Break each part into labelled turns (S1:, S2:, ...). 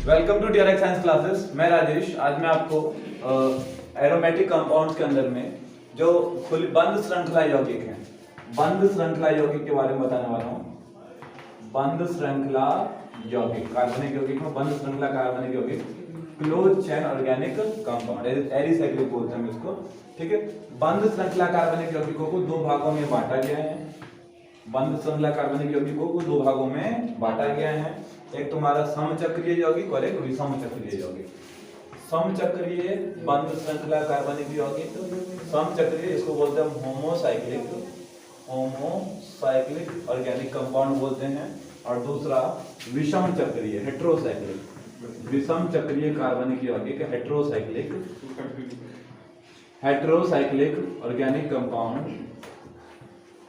S1: Welcome to TRX science classes. मैं राजेश। आज मैं आपको एरोमेटिक कंपाउंड्स के अंदर में जो खुली बंद श्रृंखला यौगिक हैं, बंद श्रृंखला यौगिक के बारे में बताने वाला हूं। बंद श्रृंखला यौगिक, कार्बनिक यौगिक में बंद श्रृंखला कार्बनिक यौगिक, क्लोज चेन ऑर्गेनिक कंपाउंड, एरिसाइक्लिक बोलते हैं इसको। ठीक है, बंद श्रृंखला कार्बनिक यौगिकों को दो भागों में बांटा गया है। बंद श्रृंखला कार्बनिक यौगिकों को दो भागों में बांटा गया है। एक तुम्हारा समचक्रीय यौगिक और एक विषम चक्रीय यौगिक। समचक्रीय बंद श्रृंखला कार्बनिक यौगिक, समचक्रीय इसको बोलते हैं होमोसाइक्लिक, होमोसाइक्लिक ऑर्गेनिक कंपाउंड बोलते हैं। और दूसरा विषम चक्रीय, हेट्रोसाइक्लिक, विषम चक्रीय कार्बनिक यौगिक, heterocyclic, heterocyclic organic compound,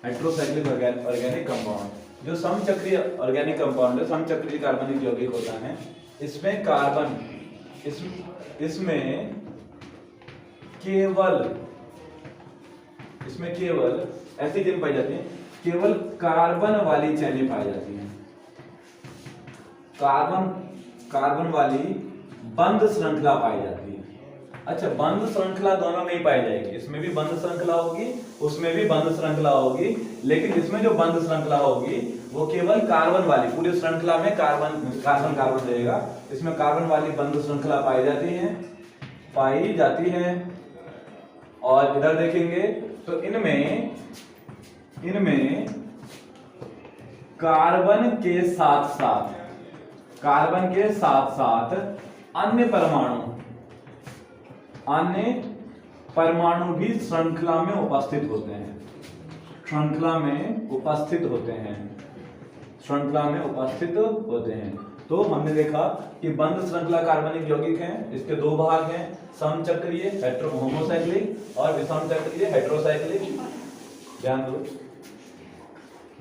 S1: heterocyclic organic compound. जो समचक्रीय ऑर्गेनिक कंपाउंड है, समचक्रीय कार्बनिक यौगिक होता है, इसमें कार्बन इसमें केवल ऐसी चेन पाई जाती है, केवल कार्बन वाली चेनें पाई जाती हैं। कार्बन वाली बंद श्रृंखला पाई जाती है। अच्छा, बंद श्रृंखला दोनों में ही पाई जाएगी, इसमें भी बंद श्रृंखला होगी, उसमें भी बंद श्रृंखला होगी, लेकिन इसमें जो बंद श्रृंखला होगी वो केवल कार्बन वाली, पूरी श्रृंखला में कार्बन रहेगा, इसमें कार्बन वाली बंद श्रृंखला पाई जाती है। और इधर देखेंगे तो इनमें कार्बन के साथ साथ अन्य परमाणु भी श्रृंखला में उपस्थित होते हैं। तो हमने देखा कि बंद श्रृंखला कार्बनिक यौगिक हैं, इसके दो भाग हैं, समचक्रीय होमोसाइक्लिक और विषम चक्रीय हेट्रोसाइक्लिक। ध्यान दो,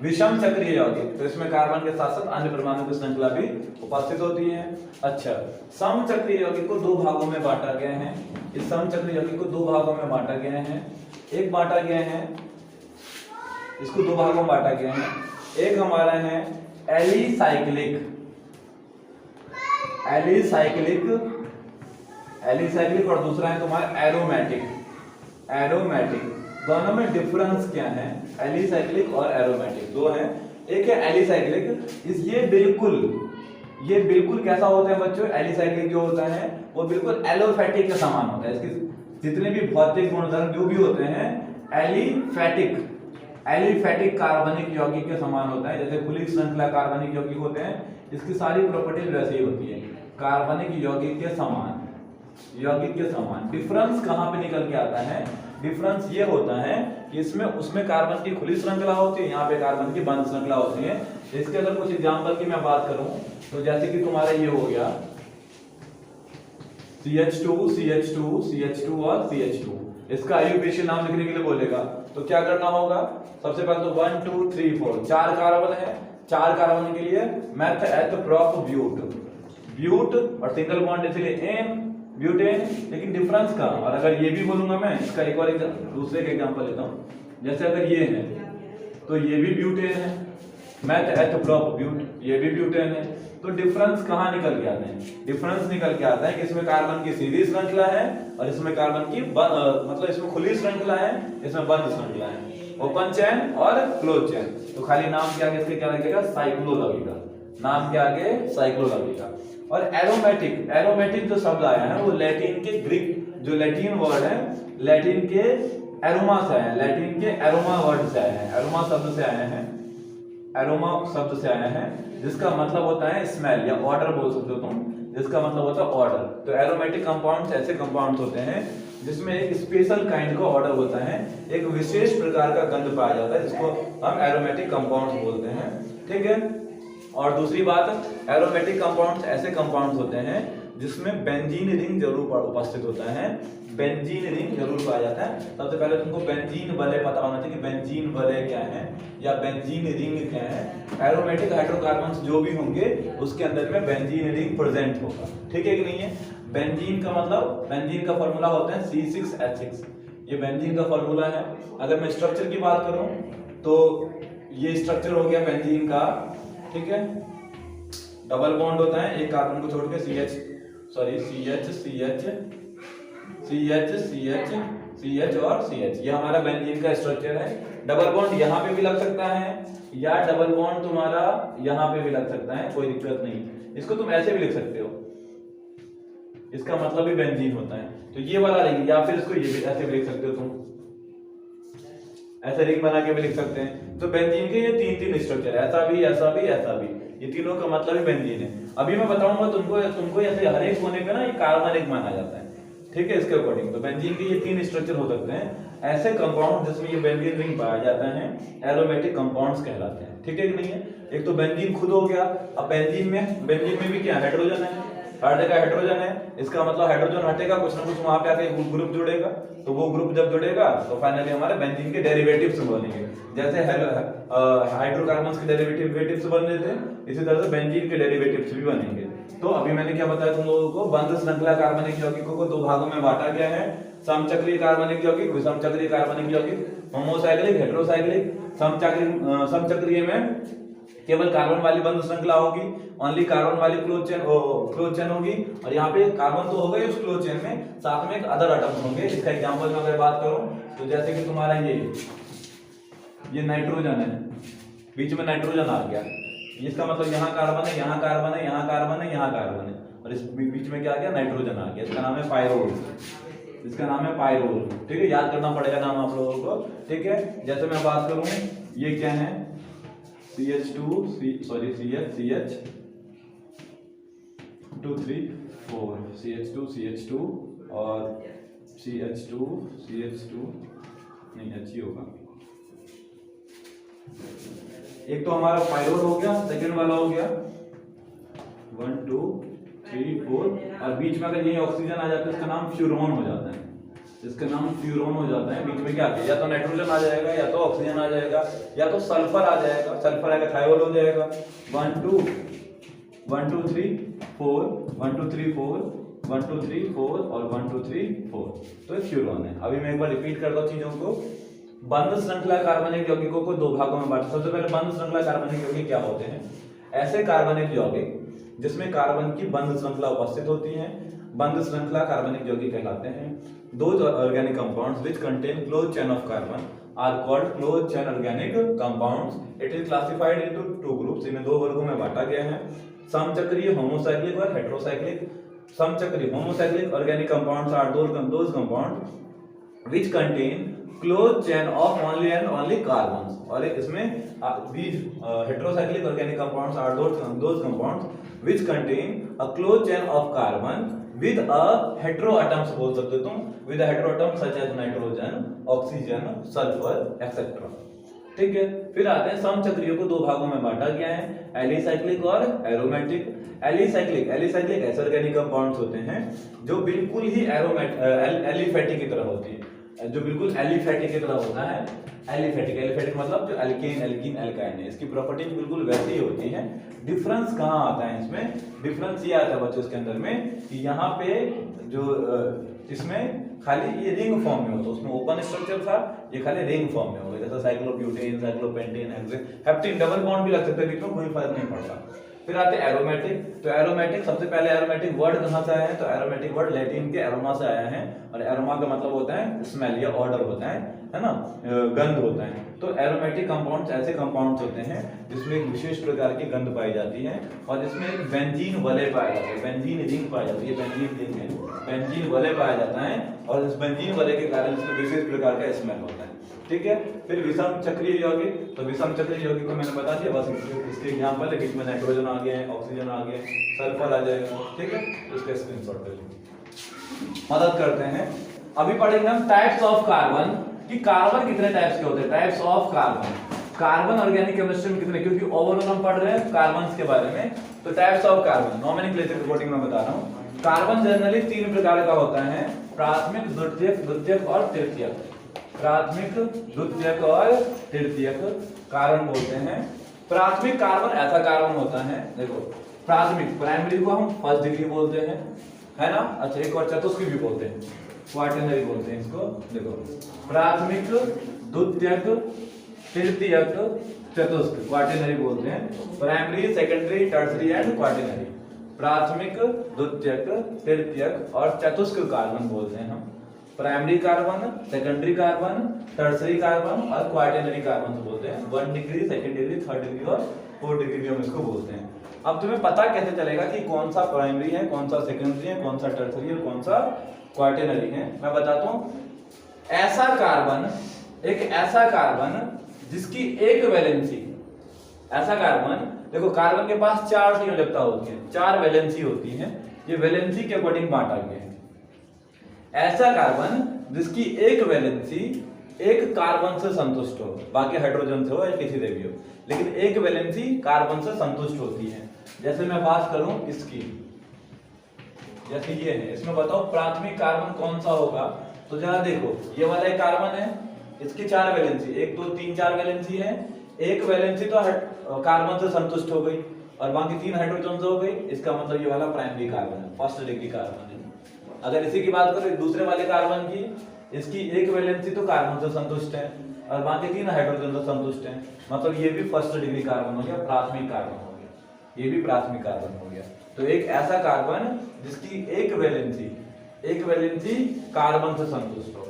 S1: विषम चक्रीय यौगिक तो इसमें कार्बन के साथ साथ अन्य परमाणु की श्रृंखला भी उपस्थित होती है। अच्छा, समचक्रीय यौगिक को दो भागों में बांटा गया है। इस समचक्रीय यौगिक को दो भागों में बांटा गया है। इसको दो भागों में बांटा गया है। एक हमारा है एलिसाइक्लिक और दूसरा है तुम्हारा एरोमेटिक। दोनों में डिफरेंस क्या है? एलिसाइक्लिक और एरोमेटिक दो हैं। एक है एलिसाइक्लिक, ये बिल्कुल कैसा होता है बच्चों? एलिसाइक्लिक जो होता है वो बिल्कुल एलोफेटिक के समान होता है। इसके जितने भी भौतिक गुणधर्म जो भी होते हैं एलिफेटिक कार्बनिक यौगिक के समान होता है। जैसे खुली श्रृंखला कार्बनिक यौगिक होते हैं, इसकी सारी प्रॉपर्टीज वैसे ही होती है, कार्बनिक यौगिक के समान। डिफरेंस कहां पे निकल के आता है? डिफरेंस ये होता है कि उसमें कार्बन की खुली श्रृंखला होती है, यहाँ पे कार्बन की बंद श्रृंखला होती है। इसके अगर कुछ एग्जांपल की मैं बात करूं तो जैसे कि तुम्हारा ये हो गया CH2 और CH2, इसका आईयूपीएसी नाम लिखने के लिए बोलेगा तो क्या करना होगा? सबसे पहले तो 1 2 3 4 चार कार्बन है, चार कार्बन के लिए मेथ एथ प्रोप ब्यूट और सिंगल बॉन्ड इसलिए एन ब्यूटेन। लेकिन डिफरेंस का, और अगर ये भी बोलूंगा मैं, इसका एक और दूसरे का एग्जांपल लेता हूं। जैसे अगर ये है तो ये भी ब्यूटेन है, मेथ एथ प्रोप ब्यूट, ये भी ब्यूटेन है। तो डिफरेंस कहां निकल के आता है? डिफरेंस निकल के आता है कि इसमें कार्बन की सीधी श्रृंखला है और इसमें कार्बन की मतलब इसमें खुली श्रृंखला है, इसमें बंद श्रृंखला है, ओपन चेन और क्लोज चेन। तो खाली नाम के आगे इसके क्या लगेगा? साइक्लो लगेगा, नाम के आगे साइक्लो लगेगा। और एरोमेटिक जो शब्द आया है वो लैटिन के ग्रीक, जो लैटिन वर्ड है, लैटिन के एरोमा से आया है, लैटिन के एरोमा वर्ड से आया है, एरोमा शब्द से आया है, जिसका मतलब होता है स्मेल या ऑर्डर बोल सकते हो तुम, जिसका मतलब होता है ऑर्डर। तो एरोमेटिक कंपाउंड्स ऐसे कंपाउंड्स होते हैं जिसमें एक स्पेशल काइंड का ऑर्डर होता है, एक विशेष प्रकार का गंध पाया जाता है, जिसको हम एरोमेटिक कंपाउंड्स बोलते हैं। ठीक है, और दूसरी बात, एरोमेटिक कंपाउंड्स ऐसे कंपाउंड्स होते हैं जिसमें बेंजीन रिंग जरूर उपस्थित होता है, बेंजीन रिंग जरूर पाया जाता है। सबसे पहले तुमको बेंजीन वलय पता होना चाहिए कि बेंजीन वलय क्या है या बेंजीन रिंग क्या है। एरोमेटिक हाइड्रोकार्बन्स जो भी होंगे उसके अंदर में बेंजीन रिंग प्रेजेंट होगा। ठीक है कि नहीं है? बेंजीन का मतलब, बेंजीन का फॉर्मूला होता है C6H6, ये बेंजीन का फॉर्मूला है। अगर मैं स्ट्रक्चर की बात करूं तो ये स्ट्रक्चर हो गया बेंजीन का, ठीक है। डबल बॉन्ड होता है एक कार्बन को छोड़ के CH और CH, ये हमारा बेंजीन का स्ट्रक्चर है। डबल बॉन्ड यहाँ पे भी लग सकता है या डबल बॉन्ड तुम्हारा यहाँ पे भी लग सकता है, कोई दिक्कत नहीं। इसको तुम ऐसे भी लिख सकते हो, इसका मतलब भी बेंजीन होता है, तो ये वाला लिख, या फिर इसको ये भी ऐसे भी लिख सकते हो तुम, ऐसे रिंग बना के भी लिख सकते हैं। तो बेंजीन के ये तीन स्ट्रक्चर है, ऐसा भी, ऐसा भी, ऐसा भी, ये तीनों का मतलब ही बेंजीन है। अभी मैं बताऊंगा तुमको ऐसे हर एक कोने पे ना ये कार्बनिक माना जाता है, ठीक है, इसके अकॉर्डिंग। तो बेंजीन के ये 3 स्ट्रक्चर हो सकते हैं। ऐसे कंपाउंड जिसमें ये बेंजीन रिंग पाया जाता है एरोमेटिक कंपाउंड्स कहलाते हैं, ठीक है कि नहीं है। एक तो बेंजीन खुद हो गया। अब बेंजीन में भी क्या हाइड्रोजन है, हर जगह हाइड्रोजन है, इसका मतलब हाइड्रोजन हटेगा, कुछ ना कुछ वहां पे आके ग्रुप जुड़ेगा, तो वो ग्रुप जब जुड़ेगा तो फाइनली हमारे बेंजीन के डेरिवेटिव्स बनेंगे। जैसे हाइड्रोकार्बन्स के डेरिवेटिव्स बन रहे थे, इसी तरह से बेंजीन के डेरिवेटिव्स भी बनेंगे। तो अभी मैंने क्या बताया तुम लोगों को, बंध श्रृंखला कार्बनिक यौगिकों को 2 भागों में बांटा गया है, समचक्रीय कार्बनिक यौगिक, विषमचक्रीय कार्बनिक यौगिक, होमोसाइक्लिक, हेटेरोसाइक्लिक। समचक्रीय में केवल कार्बन वाली बंध श्रृंखला होगी, ओनली कार्बन वाली क्लोज चेन होगी, और यहाँ पे कार्बन तो होगा ही उस क्लोज चेन में, साथ में एक अदर एटम होंगे। इसका एग्जांपल में अगर बात करूं तो जैसे कि तुम्हारा ये नाइट्रोजन है, बीच में नाइट्रोजन आ गया, इसका मतलब यहाँ कार्बन है, यहाँ कार्बन है, यहाँ कार्बन है, यहाँ कार्बन है, और इस बीच में क्या आ गया, नाइट्रोजन आ गया, इसका नाम है पायरोल, इसका नाम है पायरोल, ठीक है, याद करना पड़ेगा नाम आप लोगों को, ठीक है। जैसे मैं बात करूं, ये क्या है, CH2 CH2 और CH2 नहीं अच्छी होगा। एक तो हमारा पायरोल हो गया, सेकंड वाला हो गया 1 2 3 4, और बीच में अगर यही ऑक्सीजन आ जाता है इसका नाम फ्यूरोन हो जाता है, इसका नाम फ्यूरोन हो जाता है। बीच में क्या या तो नाइट्रोजन आ जाएगा, या तो ऑक्सीजन आ जाएगा, या तो सल्फर आ जाएगा, सल्फर आएगा थायोल हो जाएगा। 1 2 3 4 1 2 3 4 1 2 3 4 और 1 2 3 4, तो ये फ्यूरोन है। अभी मैं एक बार रिपीट करता हूँ चीजों को। बंध श्रृंखला कार्बनिक यौगिकों को 2 भागों में बांटा। सबसे पहले बंध श्रृंखला कार्बनिक यौगिक क्या होते हैं, ऐसे कार्बनिक यौगिक जिसमें कार्बन की बंध श्रृंखला उपस्थित होती है, बंध श्रृंखला कार्बनिक यौगिक कहलाते हैं। Those organic compounds which contain closed chain of carbon are called closed chain organic compounds. It is classified into 2 groups. इन्हें 2 वर्गों में बांटा गया है, समचक्रीय होमोसाइक्लिक और हेटेरोसाइक्लिक। समचक्रीय homocyclic organic compounds are those compounds which contain closed chain of only and only carbons, और इसमें heterocyclic organic compounds are those compounds which contain a closed chain of carbon with a heteroatoms बोल सकते हो तुम, with a heteroatoms such as nitrogen, oxygen, sulphur etcetera, ठीक है। फिर आते हैं समचक्रियों को 2 भागों में बांटा गया है, एलिसाइक्लिक और एरोमेटिक। एलिसाइक्लिक ऐसे ऑर्गेनिक कंपाउंड्स होते हैं जो बिल्कुल ही एलिफेटिक की तरह होती है, जो बिल्कुल एलिफेटिक की तरह होता है। एलिफेटिक मतलब जो एल्केन एल्कीन एल्काइन है, इसकी प्रॉपर्टीज बिल्कुल वैसी ही होती हैं। डिफरेंस कहाँ आता है इसमें, डिफरेंस ये आता है बच्चों इसके अंदर में कि यहाँ पे जो इसमें खाली ये रिंग फॉर्म में होता है, उसमें ओपन स्ट्रक्चर था, ये खाली रिंग फॉर्म में होगा, जैसे cyclobutane, cyclopentane, heptane, double bond भी लग सकता है बीच में, कोई फर्क नहीं पड़ता। फिर आते हैं एरोमेटिक। तो एरोमेटिक, सबसे पहले एरोमेटिक वर्ड कहाँ से आया है, तो एरोमेटिक वर्ड लैटिन के एरोमा से आया है, और एरोमा का मतलब होता है स्मेल या ऑर्डर होता है ना, गंध होता है। तो एरोमेटिक कंपाउंड्स ऐसे कंपाउंड्स होते हैं जिसमें एक विशेष प्रकार की गंध पाई जाती है, और जिसमें एक बेंजीन वलय पाया जाता है, बेंजीन रिंग पाई जाती है, बेंजीन रिंग है, बेंजीन वलय पाया जाता है, और इस बेंजीन वलय के कारण इसमें विशेष प्रकार का स्मेल होता है, ठीक है। फिर विषम चक्रीय यौगिक, तो विषम चक्रीय यौगिक को मैंने बता दिया, बस इसके एग्जांपल है, बीच में नाइट्रोजन आ गया है, ऑक्सीजन आ गया, सल्फर आ जाएगा, ठीक है, इसका स्क्रीनशॉट ले लो, मदद करते हैं। अभी पढ़ेंगे हम टाइप्स ऑफ कार्बन, कि कार्बन कितने टाइप्स के होते हैं, types of carbon, carbon organic chemistry में कितने, क्योंकि ओवरऑल हम पढ़ रहे हैं कार्बन्स के बारे में। तो types of carbon nomenclature reporting में बता रहा हूं। कार्बन जनरली 3 प्रकार का होता है, प्राथमिक, द्वितीयक और तृतीयक। प्राथमिक, द्वितीयक और तृतीयक कार्बन बोलते हैं। प्राथमिक कार्बन ऐसा कार्बन होता है, देखो प्राथमिक, प्राइमरी को हम फर्स्ट डिग्री बोलते हैं, है ना, अच्छा, एक और चतुष्की भी बोलते हैं, क्वाटरनरी बोलते हैं इसको। देखो प्राथमिक, द्वितीयक, तृतीयक, चतुष्क, क्वार्टेनरी बोलते हैं। Primary, secondary, tertiary and quaternary. प्राथमिक, द्वितीयक, तृतीयक और चतुष्क कार्बन बोलते हैं हम। Primary carbon, secondary carbon, tertiary carbon और क्वार्टेनरी कार्बन बोलते हैं। 1 degree, 2nd degree, 3rd degree और 4th डिग्री भी हम इसको बोलते हैं। अब तुम्हें पता कैसे चलेगा कि कौन सा प्राइमरी है, कौन सा सेकेंडरी है, कौन सा टर्सरी है, कौन सा क्वार्टेनरी है? मैं बताता हूं। ऐसा कार्बन, एक ऐसा कार्बन जिसकी एक वैलेंसी, ऐसा कार्बन, देखो कार्बन के पास 4 संयोजकता होती है, 4 वैलेंसी होती है, ये वैलेंसी के अकॉर्डिंग बांटा गया है। ऐसा कार्बन जिसकी एक वैलेंसी एक कार्बन से संतुष्ट हो, बाकी हाइड्रोजन से हो या किसी से भी हो, लेकिन एक वैलेंसी कार्बन से संतुष्ट होती है। जैसे मैं बात करूं इसकी, जैसे ये है, इसमें बताओ प्राथमिक कार्बन कौन सा होगा? तो जरा देखो, ये वाला एक कार्बन है, इसकी 4 वैलेंसी, 1 2 3 4 वैलेंसी है। एक वैलेंसी तो कार्बन से संतुष्ट हो गई और बाकी 3 हाइड्रोजन से हो गई, इसका मतलब ये वाला प्राइमरी कार्बन है, 1st डिग्री कार्बन है। अगर इसी की बात करें दूसरे वाले कार्बन की, इसकी एक वैलेंसी तो कार्बन से संतुष्ट है और बाकी 3 हाइड्रोजन से संतुष्ट है, मतलब ये भी 1st डिग्री कार्बन हो गया, प्राथमिक कार्बन हो गया, ये भी प्राथमिक कार्बन हो गया। तो एक ऐसा कार्बन जिसकी एक वैलेंसी कार्बन से संतुष्ट हो,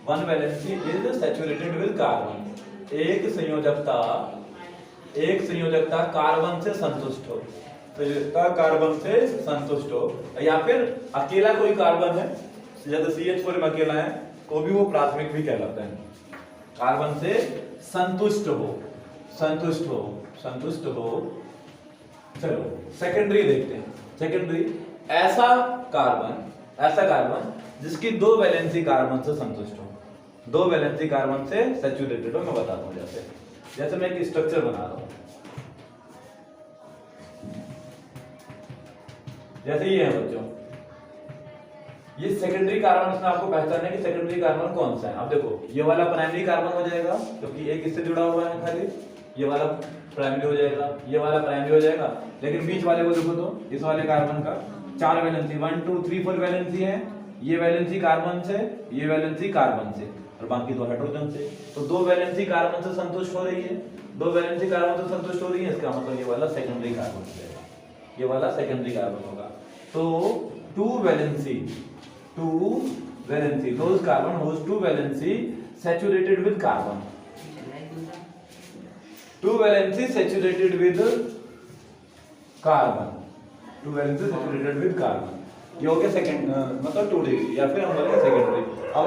S1: 1 valency is saturated with carbon, एक संयोजकता कार्बन से संतुष्ट हो, संयोजकता कार्बन से संतुष्ट हो, या फिर अकेला कोई कार्बन है, जैसे CH4 में अकेला है तो भी वो प्राथमिक भी कहलाता है। कार्बन से संतुष्ट हो। चलो सेकेंडरी देखते हैं। सेकेंडरी ऐसा कार्बन जिसकी 2 वैलेंसी कार्बन से संतुष्ट हो, 2 वैलेंसी कार्बन से सैचुरेटेड हो। मैं बताता हूं, जैसे मैं एक स्ट्रक्चर बना रहा हूं, जैसे ये है बच्चों, ये सेकेंडरी कार्बन, इसमें आपको पहचानना है कि सेकेंडरी कार्बन कौन सा है। अब देखो, ये वाला प्राइमरी कार्बन हो जाएगा क्योंकि एक इससे जुड़ा हुआ है खाली, ये वाला प्राइमरी हो जाएगा, ये वाला प्राइमरी हो जाएगा। लेकिन बीच वाले को देखो तो इस वाले कार्बन का 4 वैलेंसी, 1 2 3 4 वैलेंसी है, ये वैलेंसी कार्बन से, ये वैलेंसी कार्बन से और बाकी 2 हाइड्रोजन से। तो 2 वैलेंसी कार्बन से संतुष्ट हो रही है, 2 वैलेंसी कार्बन से संतुष्ट हो रही है, इसका मतलब ये वाला सेकेंडरी कार्बन हो जाएगा, ये वाला सेकेंडरी कार्बन होगा। तो 2 valency, those carbon whose 2 valency saturated with carbon, 2 valency saturated with carbon, 2 valency saturated with carbon, ये हो गया सेकंड, मतलब 2 डिग्री, या फिर हम बोलेंगे सेकेंडरी। अब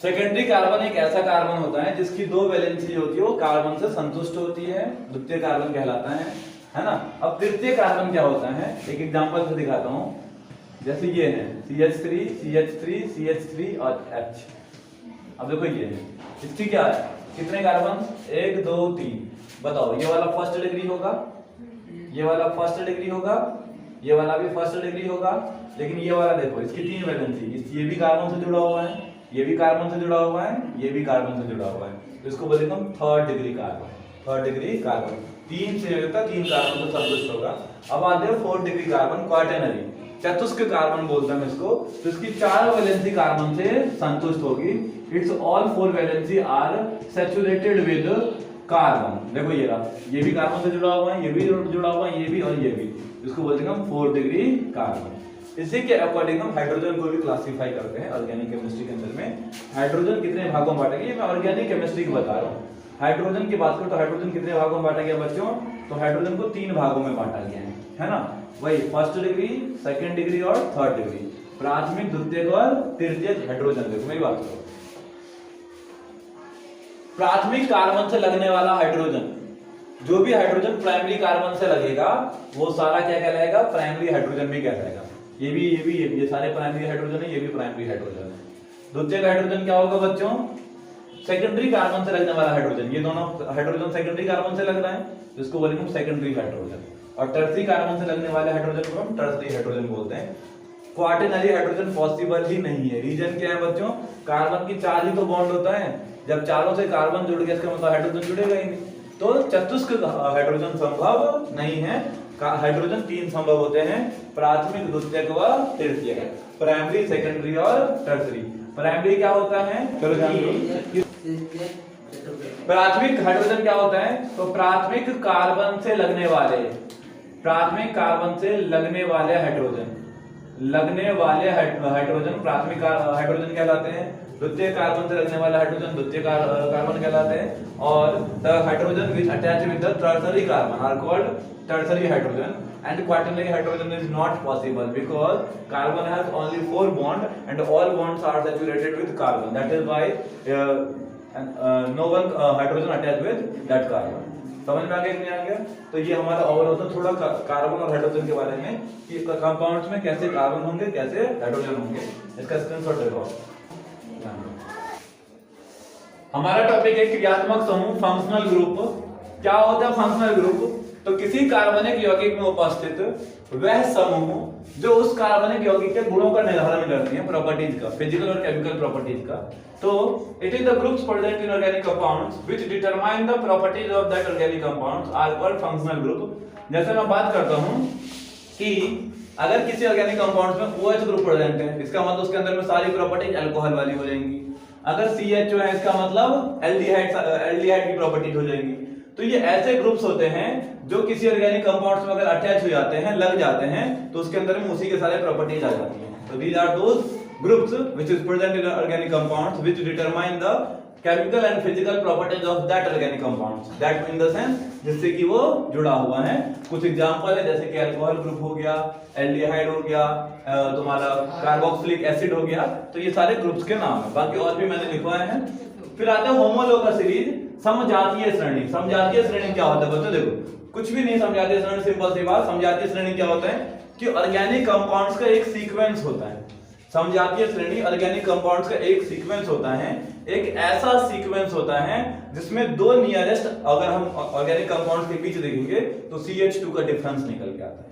S1: सेकेंडरी कार्बन एक ऐसा कार्बन होता है जिसकी 2 वैलेंसी होती है, वो कार्बन से संतुष्ट होती है, द्वितीय कार्बन कहलाता है ना। अब तृतीय कार्बन क्या होता है, एक एग्जांपल से दिखाता हूं। जैसे ये है CH3 CH3 CH3 और H। अब देखो ये है, इसकी क्या है, कितने कार्बन, 1 2 3। बताओ, ये वाला 1st डिग्री होगा, ये वाला 1st डिग्री होगा, ये वाला भी 1st डिग्री होगा, लेकिन ये वाला देखो, इसकी 3 वैलेंसी, ये भी कार्बन से जुड़ा हुआ है, ये भी कार्बन से जुड़ा हुआ है, ये भी कार्बन से जुड़ा हुआ है, तो इसको बोलेंगे हम 3rd degree carbon, 3rd degree carbon. 3 संयोजकता 3 carbon से संतुष्ट होगा। अब आते हैं 4th डिग्री कार्बन, क्वार्टेनरी, चतुष्क कार्बन बोलते हैं इसको। तो इसकी 4 वैलेंसी कार्बन से संतुष्ट होगी, it's all 4 valency are saturated with carbon. देखो ये रहा, ये भी कार्बन से जुड़ा हुआ है, ये भी जुड़ा हुआ है, ये भी और ये भी, इसको बोलते हैं हम 4th डिग्री कार्बन। इसी के अकॉर्डिंग हम हाइड्रोजन को भी क्लासिफाई करते हैं ऑर्गेनिक केमिस्ट्री के अंदर में। हाइड्रोजन कितने भागों में बांटा गया, ये मैं ऑर्गेनिक केमिस्ट्री की बता रहा हूँ। हाइड्रोजन की बात करें तो हाइड्रोजन कितने भागों में बांटा गया बच्चों, तो हाइड्रोजन को 3 भागों में बांटा गया है ना। वही 1st डिग्री, 2nd डिग्री और 3rd डिग्री, प्राथमिक, द्वितीयक और तृतीयक हाइड्रोजन। देखो मेरी बात करो, प्राथमिक कार्बन से लगने वाला हाइड्रोजन, जो भी हाइड्रोजन प्राइमरी कार्बन से लगेगा वो सारा क्या कहलाएगा, प्राइमरी हाइड्रोजन भी कहलाएगा। ये सारे प्राइमरी हाइड्रोजन है, ये भी प्राइमरी हाइड्रोजन है। द्वितीयक हाइड्रोजन क्या होगा बच्चों, सेकेंडरी कार्बन से लगने वाला हाइड्रोजन, ये दोनों हाइड्रोजन सेकेंडरी कार्बन से लग रहा है, तो इसको बोलेंगे हम सेकेंडरी हाइड्रोजन। और टर्सरी कार्बन से लगने वाले हाइड्रोजन को हम टर्सरी हाइड्रोजन बोलते हैं। क्वार्टेनरी हाइड्रोजन पॉसिबल ही नहीं है। रीजन क्या है बच्चों, कार्बन की 4 ही तो बॉन्ड होता है, जब चारों से कार्बन जुड़ गया इसका मतलब हाइड्रोजन जुड़ेगा ही नहीं, तो चतुष्क हाइड्रोजन संभव नहीं है। हाइड्रोजन 3 संभव होते हैं, प्राथमिक, द्वितीयक व तृतीयक, प्राइमरी, सेकेंडरी और टर्सरी। प्राइमरी क्या होता है, चलो जान लो, प्राथमिक हाइड्रोजन क्या होता है? तो प्राथमिक कार्बन से लगने वाले हाइड्रोजन प्राथमिक हाइड्रोजन कहलाते हैं। द्वितीय कार्बन से लगने वाले हाइड्रोजन द्वितीय कार्बन कहलाते हैं। और the hydrogen which attach with the tertiary carbon are called tertiary hydrogen, and quaternary hydrogen is not possible because carbon has only 4 bonds and all bonds are saturated with carbon. That is why no one hydrogen attached with that carbon. समझ में आ गया कि नहीं आ गया? तो ये हमारा overall था थोड़ा कार्बन और हाइड्रोजन के बारे में कि कंपाउंड्स में कैसे कार्बन होंगे कैसे हाइड्रोजन होंगे। इसका स्क्रीनशॉट ले लो। हमारा टॉपिक है क्रियात्मक समूह, फंक्शनल ग्रुप। क्या होता है फंक्शनल ग्रुप? तो किसी कार्बनिक यौगिक में उपस्थित वह समूह जो उस कार्बनिक यौगिक के गुणों का निर्धारण करती है, प्रॉपर्टीज का, फिजिकल और केमिकल प्रॉपर्टीज का। तो it is the groups present in organic compounds which determine the properties of that organic compounds are called functional group. जैसे मैं बात करता हूं कि अगर किसी ऑर्गेनिक कंपाउंड्स में OH ग्रुप प्रेजेंट है, इसका मतलब उसके अंदर में सारी प्रॉपर्टीज अल्कोहल वाली हो जाएंगी। अगर CHO है, इसका मतलब एल्डिहाइड की प्रॉपर्टीज हो जाएंगी। तो ये ऐसे ग्रुप्स होते हैं जो किसी ऑर्गेनिक कंपाउंड्स में अगर अटैच हो जाते हैं, लग जाते हैं, तो उसके अंदर में उसी के सारे प्रॉपर्टीज आ जाती हैं। तो these are those groups which is present in organic compounds which determine the chemical and physical properties of that organic compounds, that in the sense जिससे कि वो जुड़ा हुआ है। कुछ एग्जांपल है जैसे कि अल्कोहल ग्रुप हो गया, एल्डिहाइड हो गया, तुम्हारा कार्बोक्सिलिक एसिड हो गया। तो ये सारे ग्रुप्स के नाम है, बाकी और भी मैंने लिखवाए हैं। फिर आता है होमोलोगस सीरीज, समजातीय श्रेणी। समजातीय श्रेणी क्या होता है बच्चों? देखो कुछ भी नहीं, समजातीय श्रेणी सिंपल सी बात। समजातीय श्रेणी क्या होता है कि ऑर्गेनिक कंपाउंड्स का एक सीक्वेंस होता है। समजातीय श्रेणी ऑर्गेनिक कंपाउंड्स का एक सीक्वेंस होता है, एक ऐसा सीक्वेंस होता है जिसमें दो नियरेस्ट, अगर हम ऑर्गेनिक कंपाउंड्स के बीच देखेंगे तो CH2 का डिफरेंस निकल के आता है।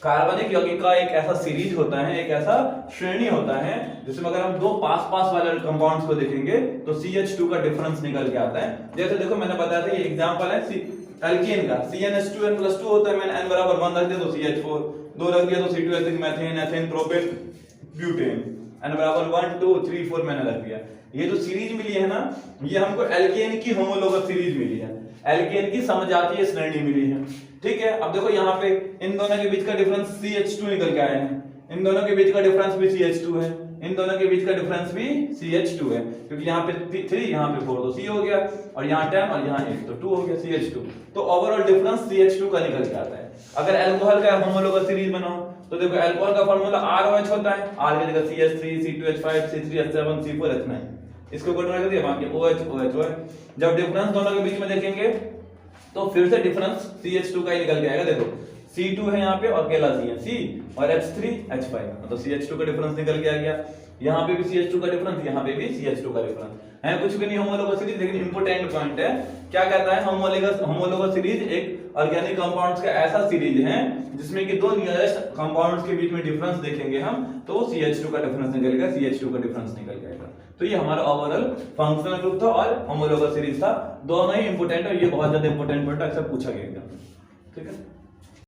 S1: कार्बनिक यौगिक का एक ऐसा सीरीज होता है, एक ऐसा श्रेणी होता है जिसमें अगर हम दो पास वाले कंपाउंड्स को देखेंगे तो CH2 का डिफरेंस निकल के आता है। जैसे देखो मैंने बताया था, ये एग्जांपल है एल्केन का, CnH2n+2 होता है। मैंने n बराबर 1 रख दिया तो CH4, 2 रख दिया तो C2H6 methane, ethane, propane, butane, n बराबर 1 2 3 4 मैंने रख दिया। ये जो सीरीज मिली है ना, ये हमको एल्केन की होमोलोगस सीरीज मिली है, एल्केन की समजातीय श्रेणी मिली है। ठीक है, अब देखो यहाँ पे इन दोनों के बीच का डिफरेंस CH2 निकल के आया है, इन दोनों के बीच का डिफरेंस भी CH2 है, इन दोनों के बीच का डिफरेंस भी CH2 है, क्योंकि यहाँ पे 3 यहाँ पे 4 तो C हो गया, और यहाँ 10 और यहाँ 8 तो 2 हो गया CH2। तो ओवरऑल डिफरेंस CH2 का निकल के आता है। अगर अल्कोहल का होमोलोगस सीरीज बनाओ तो देखो अल्कोहल का फार्मूला ROH होता है, R की जगह CH3 C2H5 C3H7 C4H9, इसको कोड कर दिया, बाकी OH। जब डिफरेंस दोनों के बीच में देखेंगे तो फिर से डिफरेंस CH2 का ही निकल के आएगा। देखो C2 है यहाँ पे और अकेला C है, C और H3 H5, तो CH2 का डिफरेंस निकल के आ गया। यहाँ पे भी CH2 का डिफरेंस, यहाँ पे भी CH2 का डिफरेंस है। कुछ भी नहीं होमोलोगस सीरीज, लेकिन इंपॉर्टेंट पॉइंट है, क्या कहता है होमोलोगस सीरीज एक ऑर्गेनिक कंपाउंड्स का ऐसा सीरीज है जिसमें कि दो नियरेस्ट कंपाउंड्स के बीच में डिफरेंस देखेंगे हम तो CH2 का डिफरेंस निकलेगा, CH2 का डिफरेंस निकल जाएगा। तो ये हमारा ओवरऑल फंक्शनल ग्रुप था और होमोलोगस सीरीज था, दोनों ही इंपॉर्टेंट है। ये बहुत ज्यादा इंपॉर्टेंट पॉइंट अक्सर पूछा गया। ठीक है।